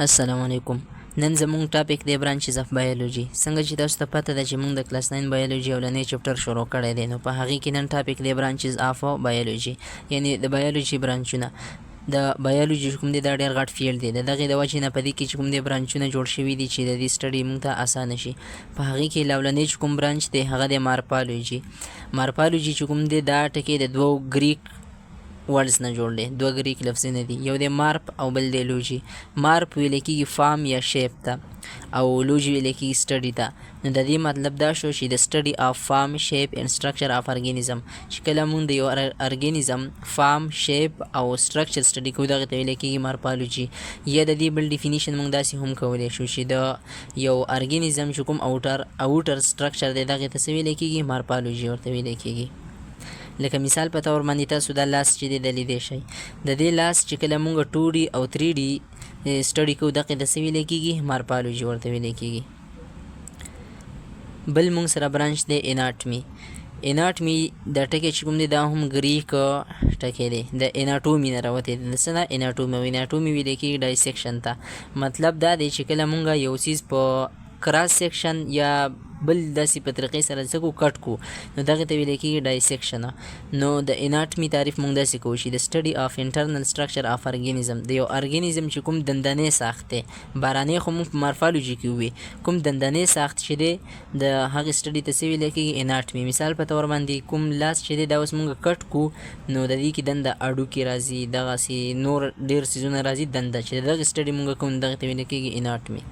السلام علیکم. نن زموږ ټاپک دی برانچز اف بایولوژي. څنګه چې تاسو ته پته ده چې موږ د کلاس 9 بایولوژي اولنی چپټر شروع کړی دی، نو په هغې کې نن ټاپک دی برانچز اف بایولوژي، یعنی د بایولوژي برانچونه. د بایولوژي کوم دی دا ډېر غټ فیلډ دی، د دغې د وجې نه په دې کې چې کوم دی برانچونه جوړ شوي دي چې د دې سټډي موږ ته اسانه شي. په هغې کې لومړنی چې کوم برانچ دی هغه دی مارپالوژي. مارپالوژي چې کوم دی دا ټکی د دوو ګریک ورډز نه جوړ دی، دوه ګریک لفظونه دي، یو دی مارپ او بل دی لوژي. مارپ ویل کېږي فارم یا شیپ ته، او لوژي ویل کېږي سټډي ته. نو د دې مطلب دا شو چې د سټډي آف فارم شیپ اینډ سټرکچر آف ارګینیزم، چې کله مونږ د یو ارګینیزم فارم شیپ او سټرکچر سټډي کوو دغې ته ویل کېږي مارپالوژي. یا د دې بل ډیفینیشن مونږ داسې هم کولی شو چې د یو ارګینیزم چې کوم اوټر سټرکچر دی دغې ته څه ویلی کېږي، مارپالوژي ورته ویلی کېږي. لکه مثال په طور باندې تاسو دا لاس چې دی د لیدی شئ، د دې لاس چې کله مونږ 2D او 3D سټډي کوو دغې ته څه ویلی کېږي، مارپالوژي ورته ویلی کېږي. بل مونږ سره برانچ دی اناټمي. اناټمي دا ټکی چې کوم دی دا هم ګریک ټکی دی، د اناټومي نه راوتی دی. د څه نه؟ اناټومي. او اناټومي ویلی کېږي ډایسیکشن ته. مطلب دا دی چې کله مونږ یو څیز په کراس سیکشن یا بل داسې په طریقې سره څه کو کټ کو، نو دغې ته ویلی کېږي ډایسیکشن. نو د اناټمي تعریف مونږ داسې کوو چې د سټډي آف انټرنل سټرکچر آف ارګینیزم، د یو ارګینیزم چې کوم دندنی ساخت دی، بارانې خو مونږ په مارفالوژي کې ووي، کوم دندنی ساخت چې دی د هغې سټډي ته څه ویلی کېږي، اناټمي. مثال په طور باندې کوم لاس چې دی دا اوس مونږ کټ کو، نو د دې کې دنده اډوکې راځي، دغسې نور ډېر څیزونه راځي، دنده چې د دغې سټډي مونږ کوم دغې ته ویلی کېږي اناټمي.